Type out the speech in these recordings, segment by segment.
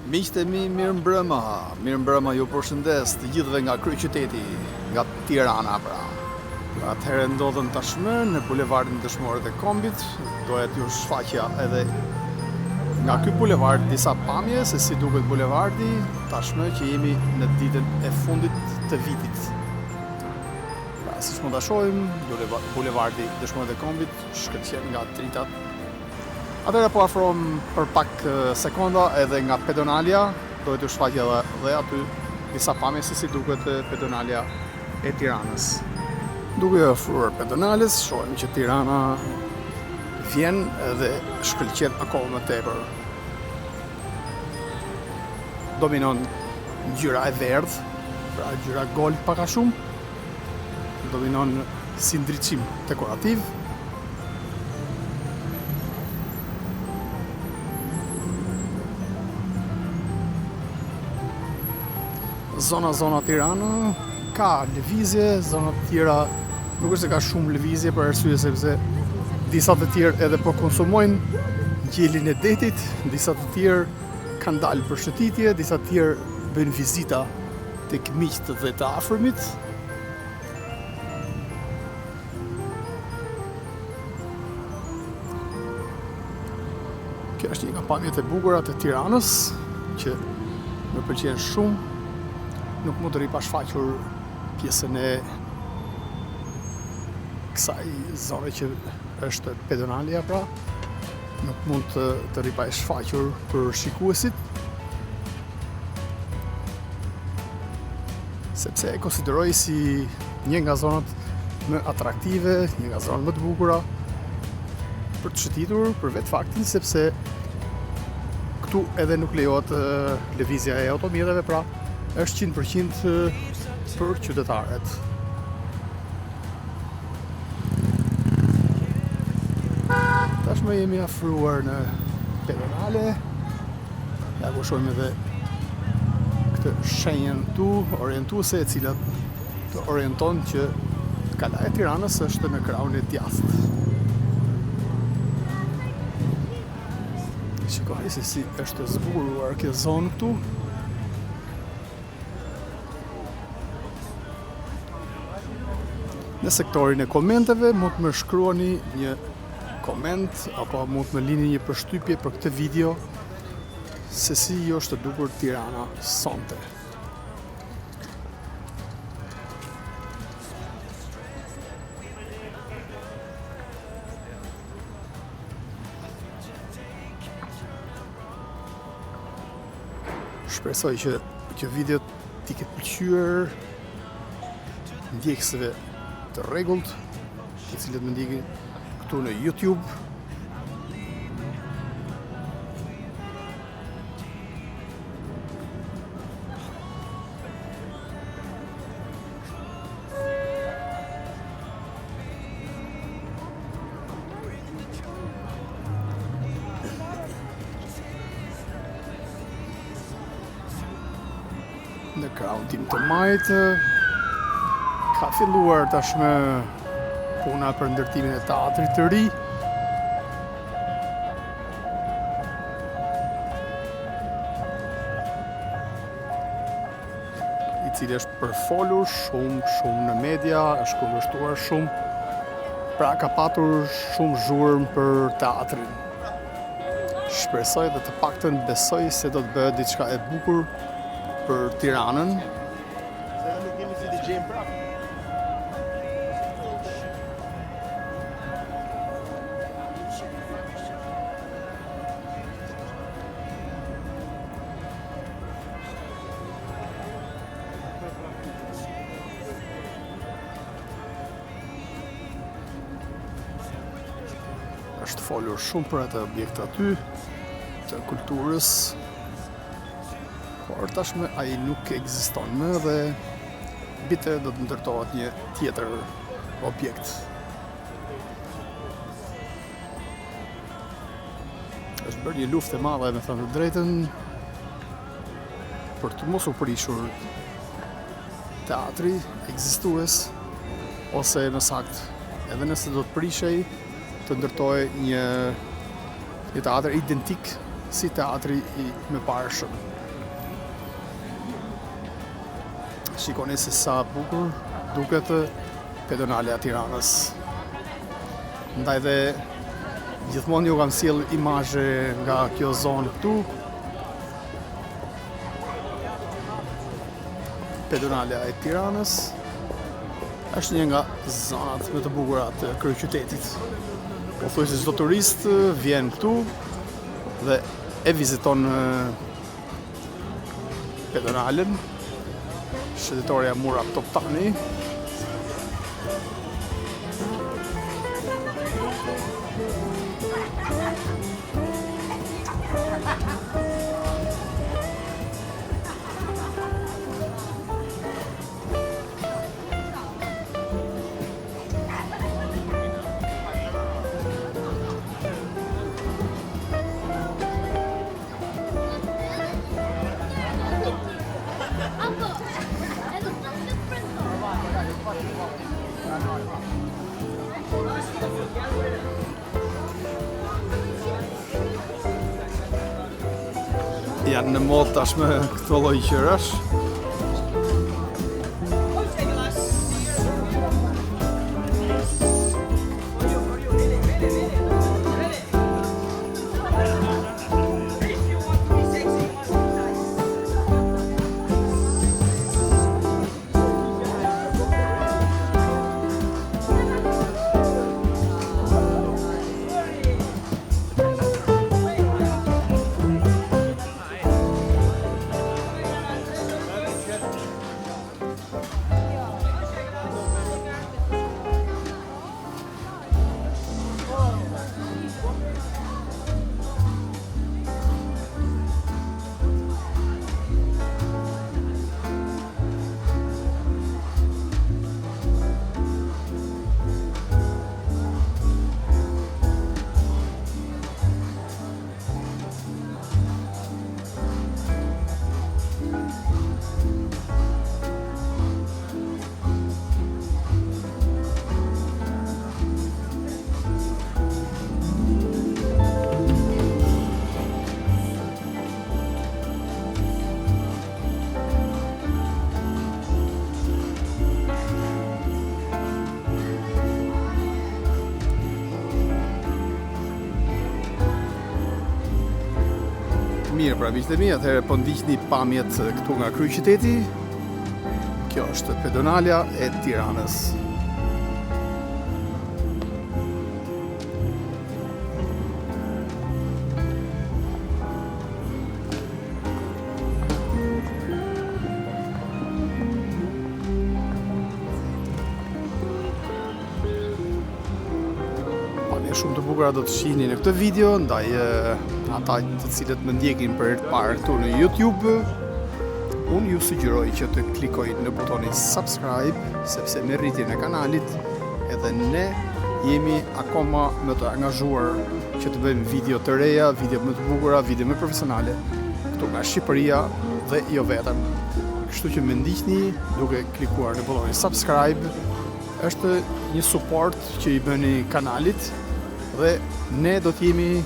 Miqtë e mi, mirë mbrëma, ju përshëndes të gjithëve nga kryeqyteti, nga Tirana pra. Atëherë ndodhem tashmë në bulevardin Dëshmorët e Kombit, doja t'ju shfaqja edhe nga ky bulevard disa pamje se si duket bulevardi, tashmë që jemi në ditën e fundit të vitit. Pra, siç mund ta shohim, bulevardi Dëshmorët e Kombit shkëlqen nga dritat. Atëherë po afrohem për pak sekonda edhe nga pedonalia, dohet t'ju shfaqja edhe aty disa pamje se si duket pedonalia e Tiranës. Duke ofruar pedonales, shohim që Tirana vjen dhe shkëlqen akoma më tepër. Dominon ngjyra e verdh, pra ngjyra gold pak a shumë. Dominon si ndriçim dekorativ. Zona Tirana ka lëvizje, zona të tjera nuk është se ka shumë lëvizje për arsye sepse disa të tjerë edhe po konsumojnë ngjelin e detit, disa të tjerë kanë dalë për shëtitje, disa të tjerë bëjnë vizita tek miqt dhe të afërmit. Kjo është një nga pamjet e bukura të Tiranës që më pëlqen shumë. Nuk mund të ri pa shfaqur pjesën e kësaj zone që është pedonalia pra. Nuk mund të ri pa shfaqur për shikuesit. Sepse e konsideroj si një nga zonat më atraktive, një nga zonat më të bukura për të shëtitur për vetë faktin sepse këtu edhe nuk lejohet lëvizja e automjeteve pra. Është 100% për qytetarët. Tashmë jemi afruar në pedonale. Ja ku shohim edhe këtë shenjën këtu, orientuese e cila të orienton që kalaja e Tiranës është në krahun e djathtë. Shikoj se si është zbukuruar kjo zonë këtu. Në sektorin e komenteve mund të më shkruani një koment apo mund të më lini një përshtypje për këtë video se si ju është dukur Tirana sonte. Shpresoj që kjo video t'i ketë pëlqyer ndjekësve të rregullt, të cilët më ndjekin këtu në YouTube. Në krahun tim të majtë ka filluar tashmë puna për ndërtimin e teatrit të ri. I cili është përfolur shumë në media, është kundërshtuar shumë, pra ka patur shumë zhurmë për teatrin. Shpresoj dhe të paktën besoj se do të bëhet diçka e bukur për Tiranën. Është folur shumë për atë objekt aty, të kulturës, por tashmë ai nuk ekziston më dhe bite do të ndërtohet një tjetër objekt. Është bërë një luftë e madhe, me thënë të drejtën, për të mos u prishur teatri ekzistues, ose më saktë, edhe nëse do të prishej, të ndërtojë një teatr identik si teatri i mëparshëm. Shikoni se sa bukur duket pedonalja e Tiranës. Ndaj dhe gjithmonë ju kam sjell imazhe nga kjo zonë këtu. Pedonalja e Tiranës është një nga zonat më të bukura të kryeqytetit. Pothuajse çdo turist vjen këtu dhe e viziton pedonalen, shëndetoria Mura Toptani. Janë në mod tashmë këto lloj gjërash. Mirë, pra miqtë e mi, atëherë po ndiqni pamjet këtu nga kryeqyteti. Kjo është pedonalja e Tiranës. Shumë të bukura do të shihni në këtë video, ndaj ata të cilët më ndjekin për herë të parë këtu në YouTube, unë ju sugjeroj që të klikojnë në butonin subscribe, sepse me rritjen e kanalit edhe ne jemi akoma më të angazhuar që të bëjmë video të reja, video më të bukura, video më profesionale këtu nga Shqipëria dhe jo vetëm. Kështu që më ndiqni duke klikuar në butonin subscribe, është një support që i bëni kanalit dhe ne do t'jemi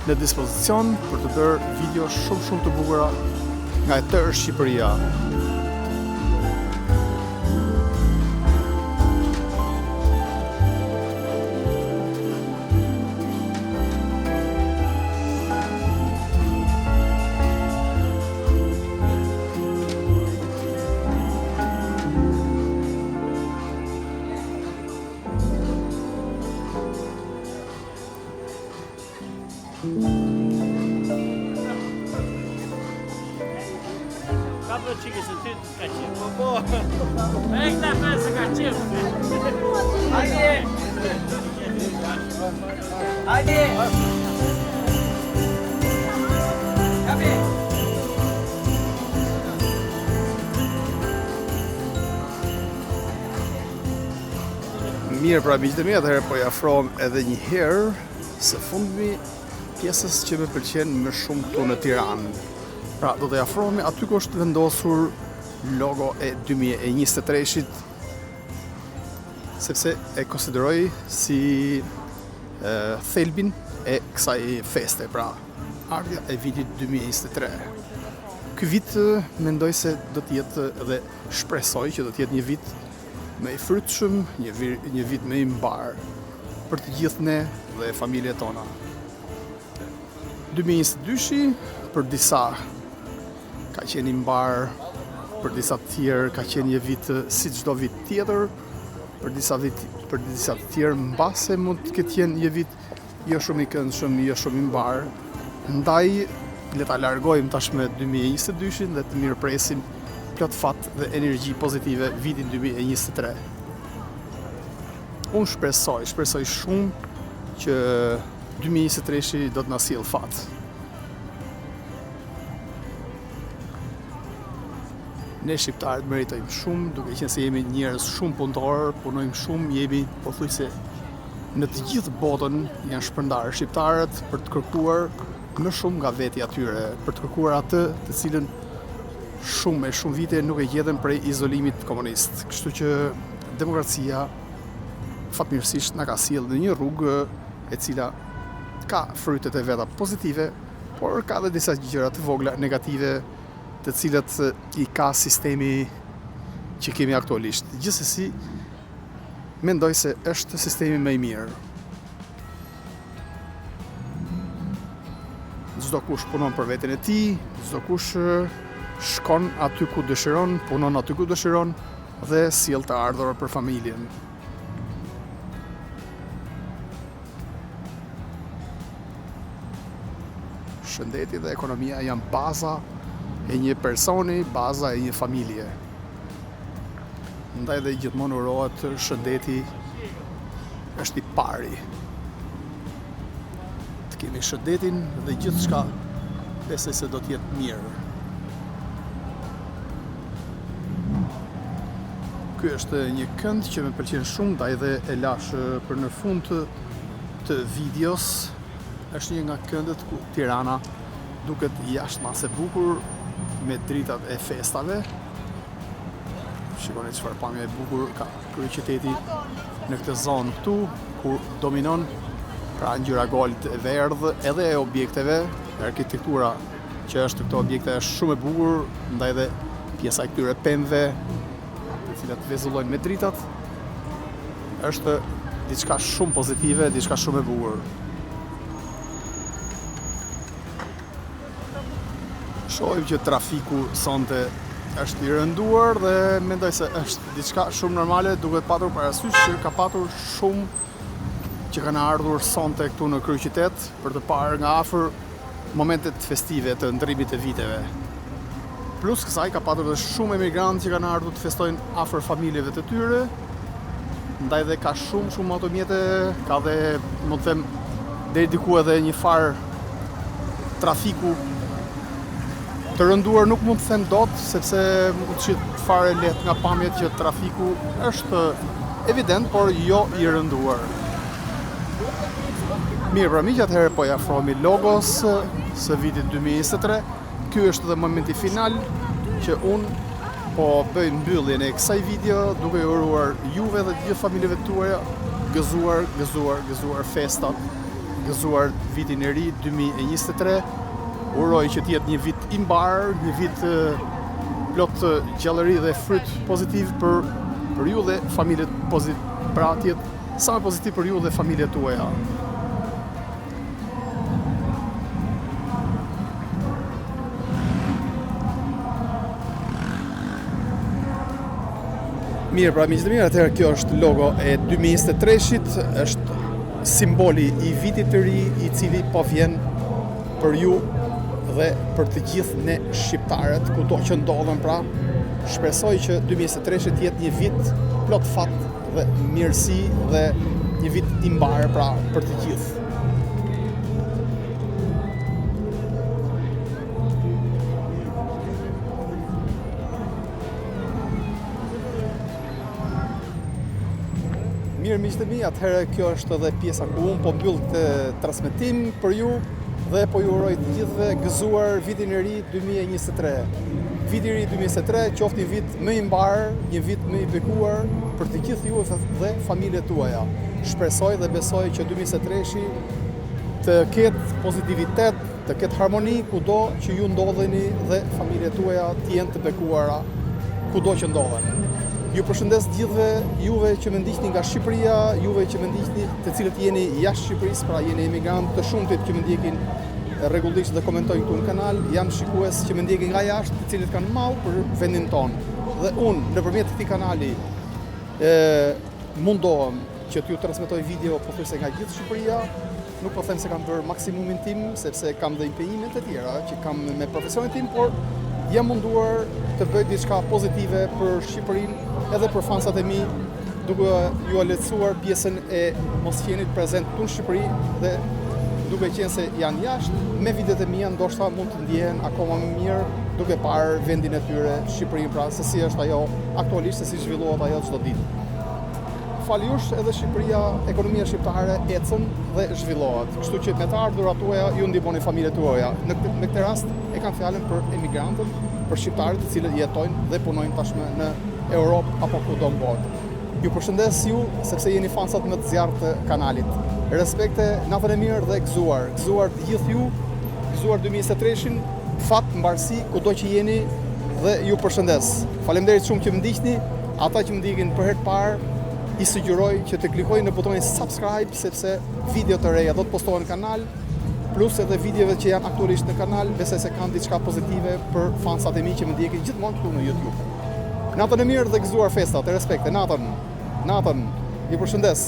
në dispozicion për të bërë video shumë të bukura nga e tërë Shqipëria. Kapë qike se ty ka qenë, po. E këta pesë ka qenë. Hajde! Hajde! Kapi! Mirë, pra miqtë e mi, atëherë po i afrohem edhe një herë së fundmi pjesës që më pëlqen më shumë këtu në Tiranë. Pra, do të afrohemi aty ku është vendosur logo e 2023-shit, sepse e konsideroj si thelbin e kësaj feste, pra ardha e vitit 2023. Ky vit mendoj se do të jetë dhe shpresoj që do të jetë një vit më i frytshëm, një vit më i mbar për të gjithë ne dhe familjet tona. 2022 për disa ka qenë i mbar, për disa të tjerë ka qenë një vit si çdo vit tjetër, për disa të tjerë mbase mund të ketë qenë një vit jo shumë i këndshëm, jo shumë i mbar. Ndaj le ta largojmë tashmë 2022-shin dhe të mirëpresim plot fat dhe energji pozitive vitin 2023. Unë shpresoj shumë që 2023-shi do të na sjellë fat. Ne shqiptarët meritojmë shumë, duke qenë se jemi njerëz shumë punëtor, punojmë shumë, jemi pothuajse në të gjithë botën janë shpërndarë shqiptarët për të kërkuar më shumë nga veti atyre, për të kërkuar atë të cilën shumë vite nuk e gjetën prej izolimit komunist. Kështu që demokracia fatmirësisht na ka sjellë në një rrugë e cila ka frytet e veta pozitive, por ka edhe disa gjëra të vogla negative të cilat i ka sistemi që kemi aktualisht. Gjithsesi, mendoj se është sistemi më i mirë. Çdo kush punon për veten e tij, çdo kush shkon aty ku dëshiron, punon aty ku dëshiron dhe sjell të ardhur për familjen. Shëndeti dhe ekonomia janë baza e një personi, baza e një familje. Ndaj dhe gjithmonë urohet shëndeti është i pari. Të kemi shëndetin dhe gjithçka besoj se do të jetë mirë. Ky është një kënd që më pëlqen shumë, ndaj dhe e lash për në fund të videos. Është një nga këndet ku Tirana duket jashtëmase bukur me dritat e festave. Shikoni çfarë pamje e bukur ka kryeqyteti në këtë zonë këtu, ku dominon pra ngjyra gold e verdhë edhe e objekteve, arkitektura që është këto objekte është shumë e bukur, ndaj dhe pjesa e këtyre pemëve, të cilat vezullojnë me dritat, është diçka shumë pozitive, diçka shumë e bukur. Shohim që trafiku sonte është i rënduar dhe mendoj se është diçka shumë normale, duke patur parasysh që ka patur shumë që kanë ardhur sonte këtu në kryeqytet për të parë nga afër momentet festive të ndrimit të viteve. Plus kësaj ka patur edhe shumë emigrantë që kanë ardhur të festojnë afër familjeve të tyre, ndaj dhe ka shumë automjete, ka dhe, më të them, deri diku edhe një farë trafiku të rënduar nuk mund të them dot, sepse mund të shit fare lehtë nga pamjet që trafiku është evident, por jo i rënduar. Mirë, pra miq, atëherë po i afrohemi logos së vitit 2023. Ky është dhe momenti final që unë po bëj mbylljen e kësaj video duke ju uruar juve dhe të gjithë familjeve tuaja gëzuar festat, gëzuar vitin e ri 2023. Uroj që të jetë një vit i mbar, një vit plot gjallëri dhe fryt pozitiv për ju dhe familjet pozitive, pra të jetë sa më pozitiv për ju dhe familjet tuaja. Mirë, pra miq të mirë, atëherë kjo është logo e 2023-shit, është simboli i vitit të ri i cili po vjen për ju dhe për të gjithë ne shqiptarët, kudo që ndodhen pra, shpresoj që 2023 të jetë një vit plot fat dhe mirësi dhe një vit i mbar pra për të gjithë. Mirë miq të mi, atëherë kjo është edhe pjesa ku unë po mbyll të transmetim për ju dhe po ju uroj të gjithëve gëzuar vitin e ri 2023. Viti i ri 2023 qoftë një vit më i mbar, një vit më i bekuar për të gjithë ju dhe familjet tuaja. Shpresoj dhe besoj që 2023 të ketë pozitivitet, të ketë harmoni kudo që ju ndodheni dhe familjet tuaja të jenë të bekuara kudo që ndodhen. Ju përshëndes gjithëve juve që më ndiqni nga Shqipëria, juve që më ndiqni të cilët jeni jashtë Shqipërisë, pra jeni emigrant të shumtit që më ndjekin rregullisht dhe komentojnë këtu në kanal, janë shikues që më ndjekin nga jashtë, të cilët kanë mall për vendin tonë. Dhe unë nëpërmjet këtij kanali mundohem që t'ju transmetoj video pothuajse nga gjithë Shqipëria. Nuk po them se kam bërë maksimumin tim, sepse kam dhe impenjimet e tjera që kam me profesionin tim, por jam munduar të bëj diçka pozitive për Shqipërinë edhe për fansat e mi, duke ju lehtësuar pjesën e mos qenit prezent këtu në Shqipëri dhe duke qenë se janë jashtë, me videot e mia ndoshta mund të ndjehen akoma më mirë duke parë vendin e tyre, Shqipërinë, pra se si është ajo aktualisht, se si zhvillohet ajo çdo ditë. Faljush edhe Shqipëria, ekonomia shqiptare ecën dhe zhvillohet. Kështu që me të ardhurat tuaja ju ndihmoni familjet tuaja. Në këtë rast e kam fjalën për emigrantët, për shqiptarët të cilët jetojnë dhe punojnë tashmë në Europë apo kudo në botë. Ju përshëndes ju sepse jeni fansat më të zjarrt të kanalit. Respekte, natën e mirë dhe gëzuar. Gëzuar të gjithë ju, gëzuar 2023-shin, fat, mbarësi kudo që jeni dhe ju përshëndes. Faleminderit shumë që më ndiqni, ata që më ndjekin për herë të parë, I sugjeroj që të klikojnë në butonin subscribe sepse video të reja do të postohen në kanal, plus edhe videove që janë aktualisht në kanal, besoj se kanë diçka pozitive për fansat e mi që më ndjekin gjithmonë këtu në YouTube. Natën e mirë dhe gëzuar festat, e respekte, natën, ju përshëndes.